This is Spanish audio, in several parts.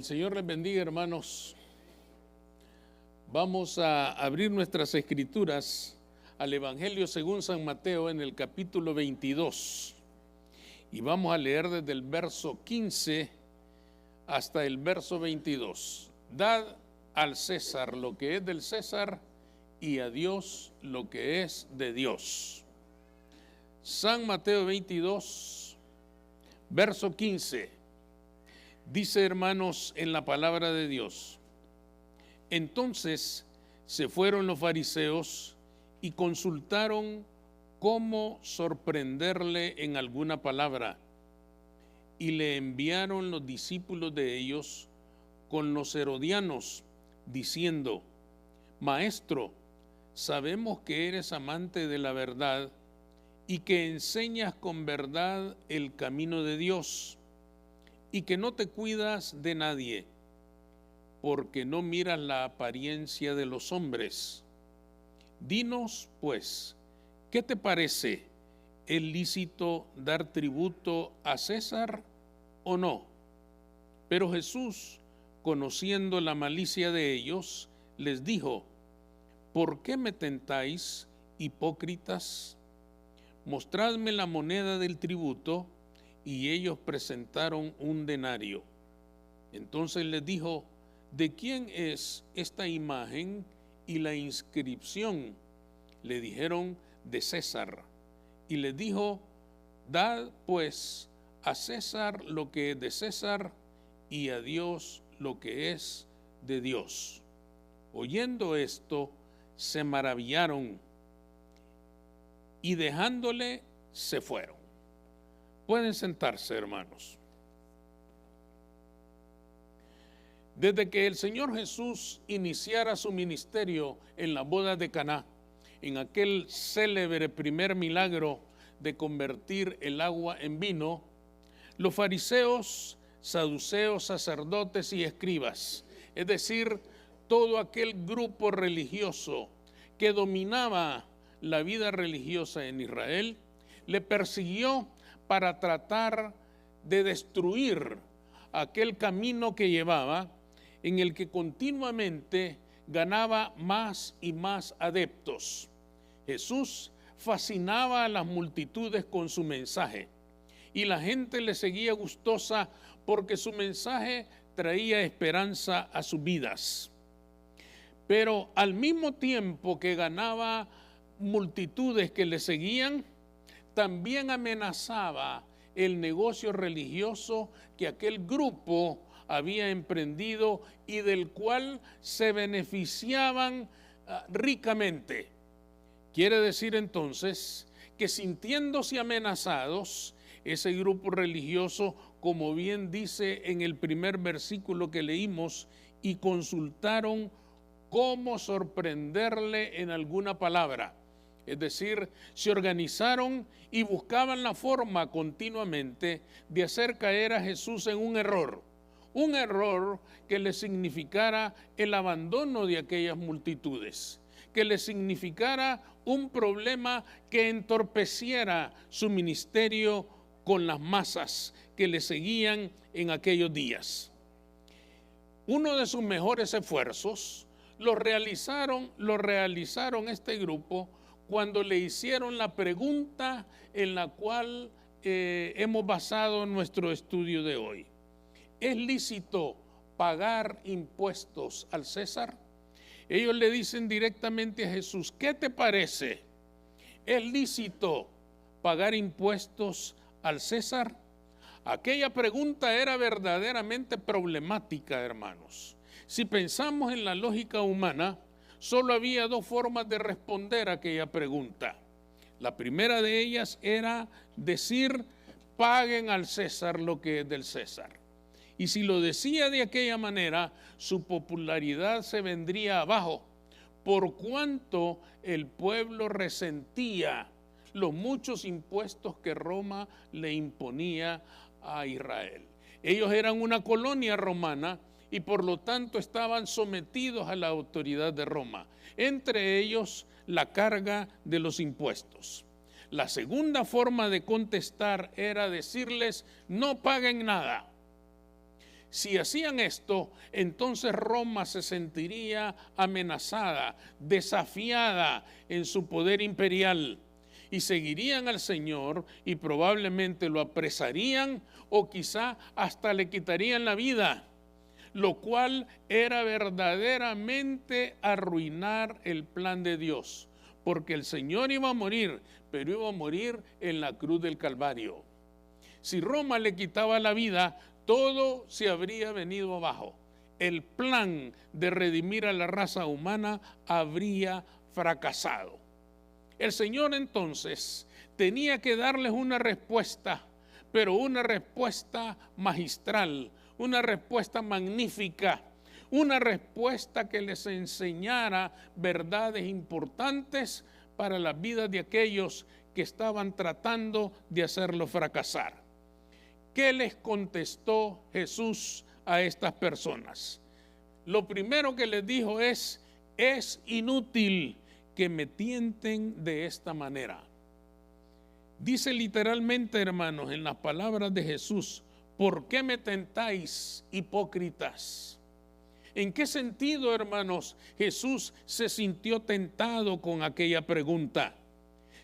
El Señor les bendiga, hermanos. Vamos a abrir nuestras escrituras al Evangelio según San Mateo en el capítulo 22. Y vamos a leer desde el verso 15 hasta el verso 22. Dad al César lo que es del César y a Dios lo que es de Dios. San Mateo 22, verso 15. Dice, hermanos, en la palabra de Dios: entonces se fueron los fariseos y consultaron cómo sorprenderle en alguna palabra, y le enviaron los discípulos de ellos con los herodianos, diciendo: Maestro, sabemos que eres amante de la verdad y que enseñas con verdad el camino de Dios, y que no te cuidas de nadie, porque no miras la apariencia de los hombres. Dinos, pues, ¿qué te parece? ¿Es lícito dar tributo a César o no? Pero Jesús, conociendo la malicia de ellos, les dijo: ¿por qué me tentáis, hipócritas? Mostradme la moneda del tributo. Y ellos presentaron un denario. Entonces les dijo: ¿de quién es esta imagen y la inscripción? Le dijeron: de César. Y les dijo: dad pues a César lo que es de César y a Dios lo que es de Dios. Oyendo esto, se maravillaron y dejándole se fueron. Pueden sentarse, hermanos. Desde que el Señor Jesús iniciara su ministerio en la boda de Caná, en aquel célebre primer milagro de convertir el agua en vino, los fariseos, saduceos, sacerdotes y escribas, es decir, todo aquel grupo religioso que dominaba la vida religiosa en Israel, le persiguió para tratar de destruir aquel camino que llevaba, en el que continuamente ganaba más y más adeptos. Jesús fascinaba a las multitudes con su mensaje, y la gente le seguía gustosa porque su mensaje traía esperanza a sus vidas. Pero al mismo tiempo que ganaba multitudes que le seguían, también amenazaba el negocio religioso que aquel grupo había emprendido y del cual se beneficiaban ricamente. Quiere decir entonces que, sintiéndose amenazados, ese grupo religioso, como bien dice en el primer versículo que leímos, y consultaron cómo sorprenderle en alguna palabra. Es decir, se organizaron y buscaban la forma continuamente de hacer caer a Jesús en un error que le significara el abandono de aquellas multitudes, que le significara un problema que entorpeciera su ministerio con las masas que le seguían en aquellos días. Uno de sus mejores esfuerzos lo realizaron este grupo cuando le hicieron la pregunta en la cual hemos basado nuestro estudio de hoy. ¿Es lícito pagar impuestos al César? Ellos le dicen directamente a Jesús: ¿qué te parece? ¿Es lícito pagar impuestos al César? Aquella pregunta era verdaderamente problemática, hermanos. Si pensamos en la lógica humana, solo había dos formas de responder a aquella pregunta. La primera de ellas era decir: paguen al César lo que es del César. Y si lo decía de aquella manera, su popularidad se vendría abajo, por cuanto el pueblo resentía los muchos impuestos que Roma le imponía a Israel. Ellos eran una colonia romana y por lo tanto estaban sometidos a la autoridad de Roma, entre ellos la carga de los impuestos. La segunda forma de contestar era decirles: no paguen nada. Si hacían esto, entonces Roma se sentiría amenazada, desafiada en su poder imperial, y seguirían al Señor y probablemente lo apresarían o quizá hasta le quitarían la vida, lo cual era verdaderamente arruinar el plan de Dios, porque el Señor iba a morir, pero iba a morir en la cruz del Calvario. Si Roma le quitaba la vida, todo se habría venido abajo. El plan de redimir a la raza humana habría fracasado. El Señor entonces tenía que darles una respuesta, pero una respuesta magistral, una respuesta magnífica, una respuesta que les enseñara verdades importantes para las vidas de aquellos que estaban tratando de hacerlo fracasar. ¿Qué les contestó Jesús a estas personas? Lo primero que les dijo es inútil que me tienten de esta manera. Dice literalmente, hermanos, en las palabras de Jesús, ¿por qué me tentáis, hipócritas? ¿En qué sentido, hermanos, Jesús se sintió tentado con aquella pregunta?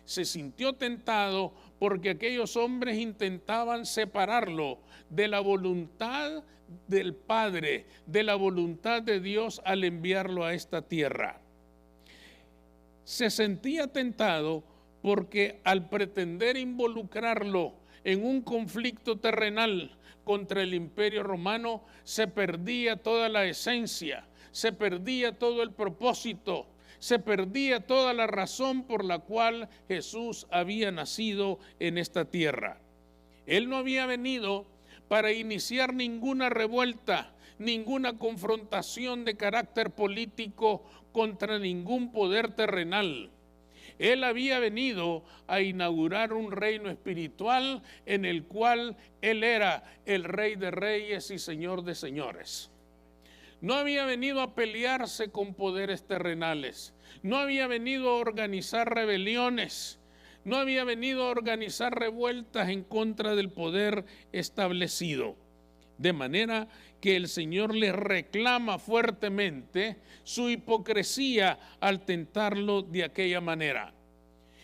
Se sintió tentado porque aquellos hombres intentaban separarlo de la voluntad del Padre, de la voluntad de Dios al enviarlo a esta tierra. Se sentía tentado porque al pretender involucrarlo en un conflicto terrenal contra el Imperio Romano, se perdía toda la esencia, se perdía todo el propósito, se perdía toda la razón por la cual Jesús había nacido en esta tierra. Él no había venido para iniciar ninguna revuelta, ninguna confrontación de carácter político contra ningún poder terrenal. Él había venido a inaugurar un reino espiritual en el cual Él era el Rey de Reyes y Señor de Señores. No había venido a pelearse con poderes terrenales, no había venido a organizar rebeliones, no había venido a organizar revueltas en contra del poder establecido. De manera que el Señor le reclama fuertemente su hipocresía al tentarlo de aquella manera.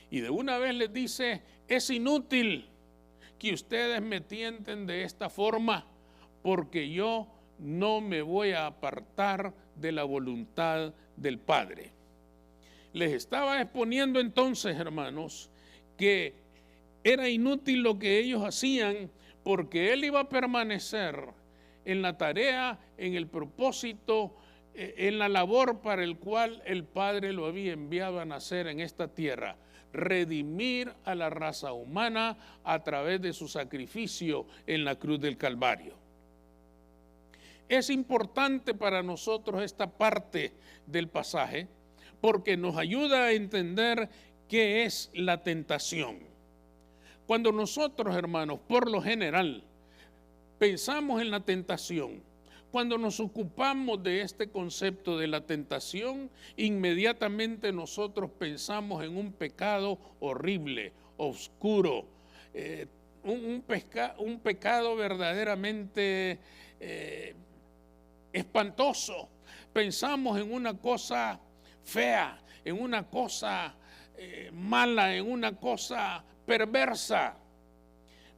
Y de una vez les dice, es inútil que ustedes me tienten de esta forma, porque yo no me voy a apartar de la voluntad del Padre. Les estaba exponiendo entonces, hermanos, que era inútil lo que ellos hacían, porque Él iba a permanecer en la tarea, en el propósito, en la labor para el cual el Padre lo había enviado a nacer en esta tierra, redimir a la raza humana a través de su sacrificio en la cruz del Calvario. Es importante para nosotros esta parte del pasaje porque nos ayuda a entender qué es la tentación. Cuando nosotros, hermanos, por lo general, pensamos en la tentación, cuando nos ocupamos de este concepto de la tentación, inmediatamente nosotros pensamos en un pecado horrible, oscuro, un pecado verdaderamente espantoso. Pensamos en una cosa fea, en una cosa mala, en una cosa perversa.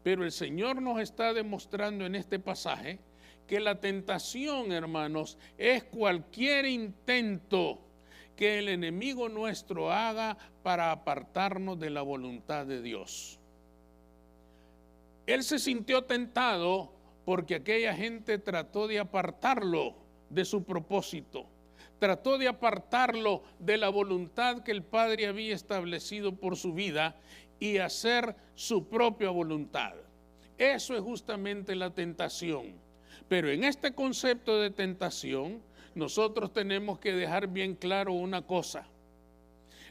Pero el Señor nos está demostrando en este pasaje que la tentación, hermanos, es cualquier intento que el enemigo nuestro haga para apartarnos de la voluntad de Dios. Él se sintió tentado porque aquella gente trató de apartarlo de su propósito, trató de apartarlo de la voluntad que el Padre había establecido por su vida y hacer su propia voluntad. Eso es justamente la tentación. Pero en este concepto de tentación, nosotros tenemos que dejar bien claro una cosa.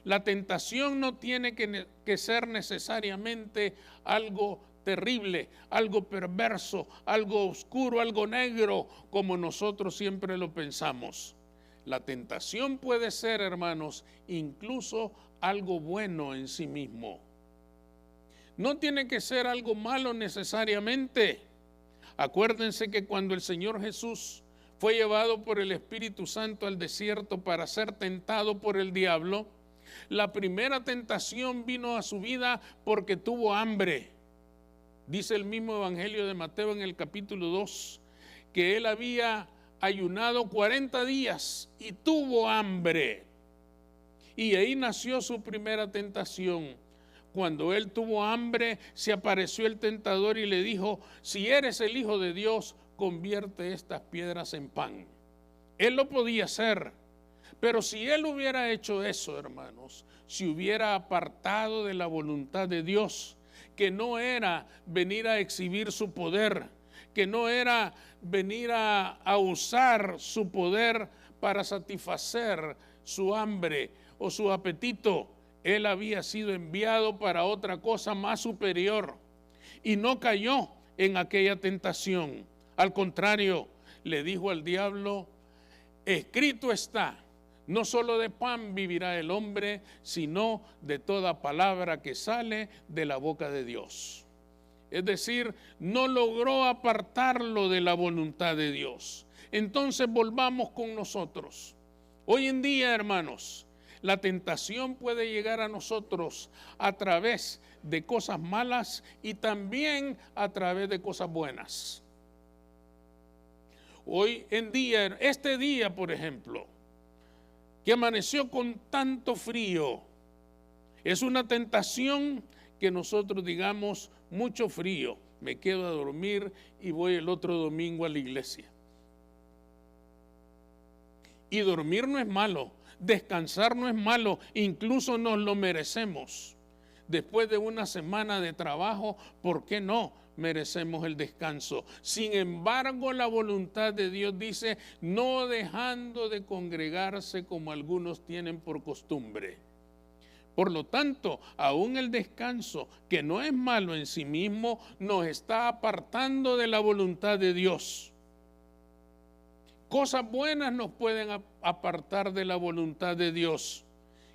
La tentación no tiene que ser necesariamente algo terrible, algo perverso, algo oscuro, algo negro, como nosotros siempre lo pensamos. La tentación puede ser, hermanos, incluso algo bueno en sí mismo. No tiene que ser algo malo necesariamente. Acuérdense que cuando el Señor Jesús fue llevado por el Espíritu Santo al desierto para ser tentado por el diablo, la primera tentación vino a su vida porque tuvo hambre. Dice el mismo Evangelio de Mateo en el capítulo 2, que él había ayunado 40 días y tuvo hambre. Y ahí nació su primera tentación. Cuando él tuvo hambre, se apareció el tentador y le dijo: si eres el Hijo de Dios, convierte estas piedras en pan. Él lo podía hacer, pero si él hubiera hecho eso, hermanos, si hubiera apartado de la voluntad de Dios, que no era venir a exhibir su poder, que no era venir a usar su poder para satisfacer su hambre o su apetito, él había sido enviado para otra cosa más superior y no cayó en aquella tentación. Al contrario, le dijo al diablo: escrito está, no solo de pan vivirá el hombre, sino de toda palabra que sale de la boca de Dios. Es decir, no logró apartarlo de la voluntad de Dios. Entonces volvamos con nosotros. Hoy en día, hermanos, la tentación puede llegar a nosotros a través de cosas malas y también a través de cosas buenas. Hoy en día, este día, por ejemplo, que amaneció con tanto frío, es una tentación que nosotros digamos: mucho frío, me quedo a dormir y voy el otro domingo a la iglesia. Y dormir no es malo, descansar no es malo, incluso nos lo merecemos. Después de una semana de trabajo, ¿por qué no merecemos el descanso? Sin embargo, la voluntad de Dios dice: no dejando de congregarse como algunos tienen por costumbre. Por lo tanto, aún el descanso, que no es malo en sí mismo, nos está apartando de la voluntad de Dios. Cosas buenas nos pueden apartar de la voluntad de Dios.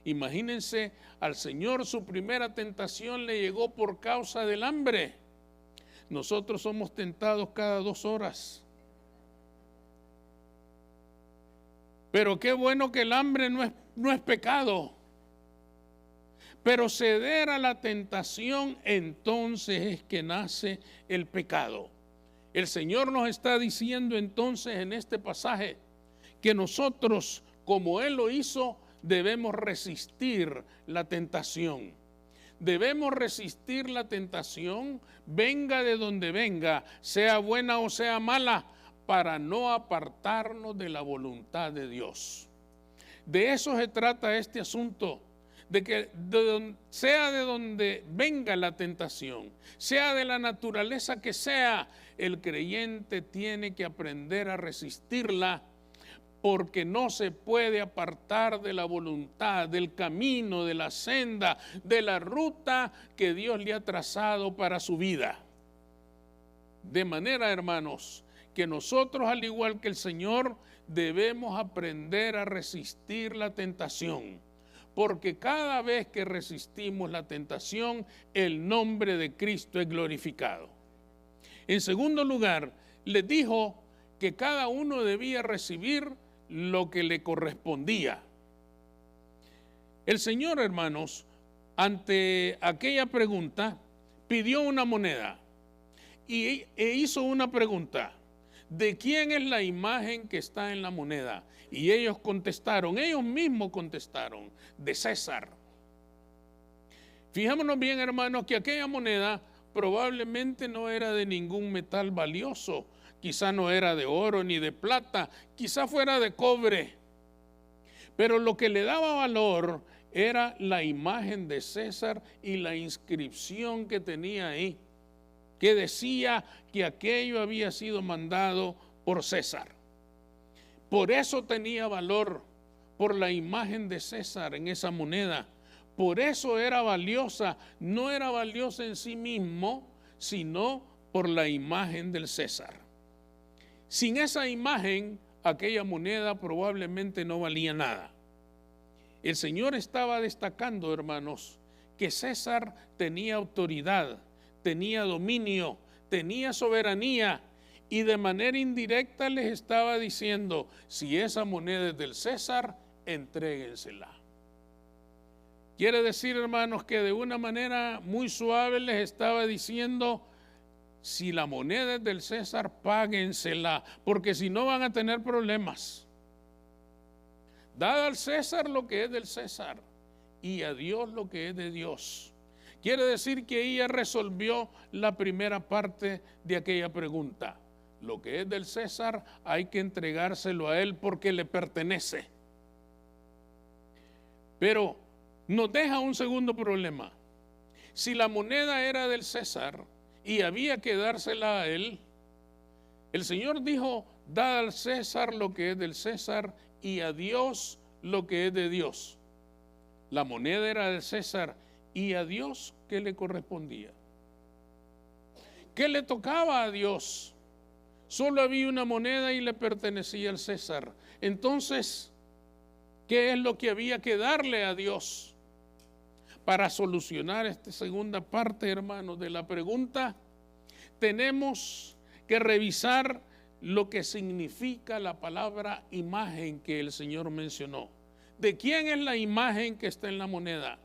Imagínense, al Señor su primera tentación le llegó por causa del hambre. Nosotros somos tentados cada 2 horas. Pero qué bueno que el hambre no es pecado. Pero ceder a la tentación, entonces es que nace el pecado. El Señor nos está diciendo entonces en este pasaje que nosotros, como Él lo hizo, debemos resistir la tentación. Debemos resistir la tentación, venga de donde venga, sea buena o sea mala, para no apartarnos de la voluntad de Dios. De eso se trata este asunto. De que sea de donde venga la tentación, sea de la naturaleza que sea, el creyente tiene que aprender a resistirla, porque no se puede apartar de la voluntad, del camino, de la senda, de la ruta que Dios le ha trazado para su vida. De manera, hermanos, que nosotros, al igual que el Señor, debemos aprender a resistir la tentación. Porque cada vez que resistimos la tentación, el nombre de Cristo es glorificado. En segundo lugar, les dijo que cada uno debía recibir lo que le correspondía. El Señor, hermanos, ante aquella pregunta, pidió una moneda e hizo una pregunta: ¿de quién es la imagen que está en la moneda? Y ellos mismos contestaron: de César. Fijémonos bien, hermanos, que aquella moneda probablemente no era de ningún metal valioso, quizá no era de oro ni de plata, quizá fuera de cobre. Pero lo que le daba valor era la imagen de César y la inscripción que tenía ahí, que decía que aquello había sido mandado por César. Por eso tenía valor, por la imagen de César en esa moneda. Por eso era valiosa, no era valiosa en sí mismo, sino por la imagen del César. Sin esa imagen, aquella moneda probablemente no valía nada. El Señor estaba destacando, hermanos, que César tenía autoridad, tenía dominio, tenía soberanía, y de manera indirecta les estaba diciendo, si esa moneda es del César, entréguensela. Quiere decir, hermanos, que de una manera muy suave les estaba diciendo, si la moneda es del César, páguensela, porque si no van a tener problemas. Dad al César lo que es del César y a Dios lo que es de Dios. Quiere decir que ella resolvió la primera parte de aquella pregunta. Lo que es del César hay que entregárselo a él porque le pertenece. Pero nos deja un segundo problema. Si la moneda era del César y había que dársela a él, el Señor dijo, da al César lo que es del César y a Dios lo que es de Dios. La moneda era del César y a Dios, ¿qué le correspondía? ¿Qué le tocaba a Dios? Solo había una moneda y le pertenecía al César. Entonces, ¿qué es lo que había que darle a Dios? Para solucionar esta segunda parte, hermanos, de la pregunta, tenemos que revisar lo que significa la palabra imagen que el Señor mencionó. ¿De quién es la imagen que está en la moneda?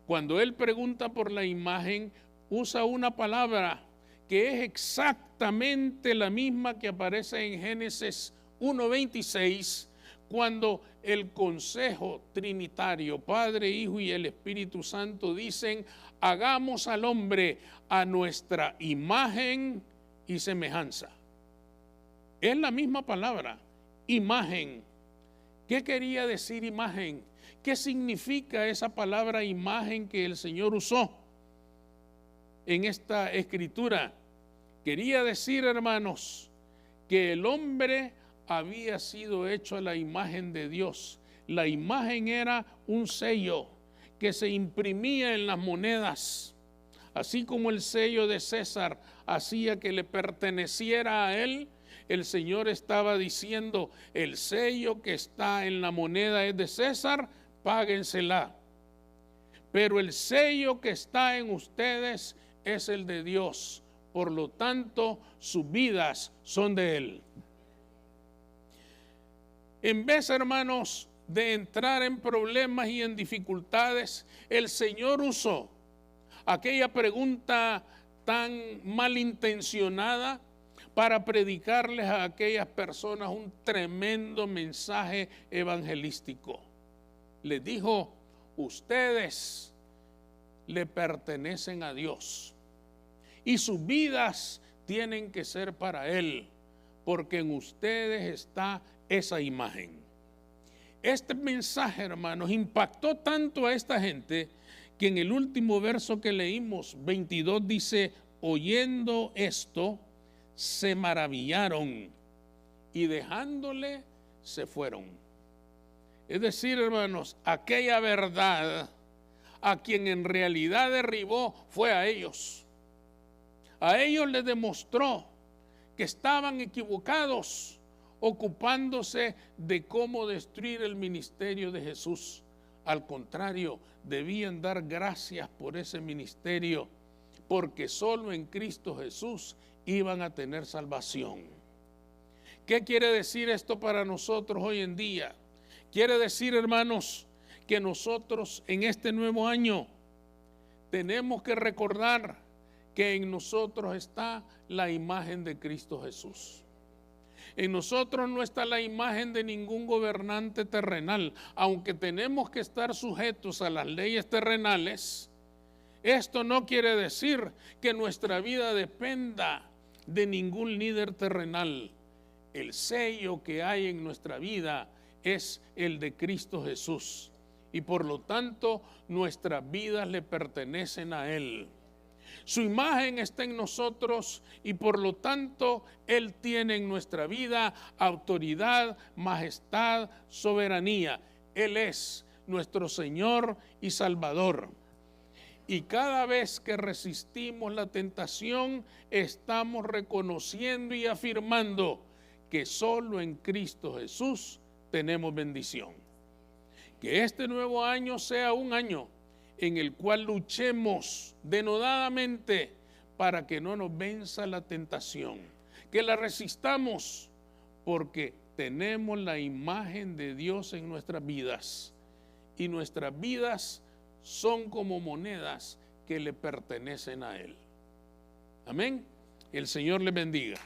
Cuando Él pregunta por la imagen, usa una palabra que es exactamente la misma que aparece en Génesis 1:26, cuando el consejo trinitario, Padre, Hijo y el Espíritu Santo dicen, hagamos al hombre a nuestra imagen y semejanza. Es la misma palabra, imagen. ¿Qué quería decir imagen? ¿Qué significa esa palabra imagen que el Señor usó en esta escritura? Quería decir, hermanos, que el hombre había sido hecho a la imagen de Dios. La imagen era un sello que se imprimía en las monedas, así como el sello de César hacía que le perteneciera a él. El Señor estaba diciendo, el sello que está en la moneda es de César, páguensela. Pero el sello que está en ustedes es el de Dios. Por lo tanto, sus vidas son de Él. En vez, hermanos, de entrar en problemas y en dificultades, el Señor usó aquella pregunta tan malintencionada para predicarles a aquellas personas un tremendo mensaje evangelístico. Les dijo, ustedes le pertenecen a Dios y sus vidas tienen que ser para Él, porque en ustedes está esa imagen. Este mensaje, hermanos, impactó tanto a esta gente que en el último verso que leímos, 22, dice, oyendo esto, se maravillaron y dejándole se fueron. Es decir, hermanos, aquella verdad a quien en realidad derribó fue a ellos. A ellos les demostró que estaban equivocados, ocupándose de cómo destruir el ministerio de Jesús. Al contrario, debían dar gracias por ese ministerio, porque solo en Cristo Jesús iban a tener salvación. ¿Qué quiere decir esto para nosotros hoy en día? Quiere decir, hermanos, que nosotros en este nuevo año tenemos que recordar que en nosotros está la imagen de Cristo Jesús. En nosotros no está la imagen de ningún gobernante terrenal, aunque tenemos que estar sujetos a las leyes terrenales. Esto no quiere decir que nuestra vida dependa de ningún líder terrenal. El sello que hay en nuestra vida es el de Cristo Jesús y por lo tanto nuestras vidas le pertenecen a Él. Su imagen está en nosotros y por lo tanto Él tiene en nuestra vida autoridad, majestad, soberanía. Él es nuestro Señor y Salvador. Y cada vez que resistimos la tentación, estamos reconociendo y afirmando que solo en Cristo Jesús tenemos bendición. Que este nuevo año sea un año en el cual luchemos denodadamente para que no nos venza la tentación. que la resistamos, porque tenemos la imagen de Dios en nuestras vidas y nuestras vidas son como monedas que le pertenecen a Él. Amén. El Señor le bendiga.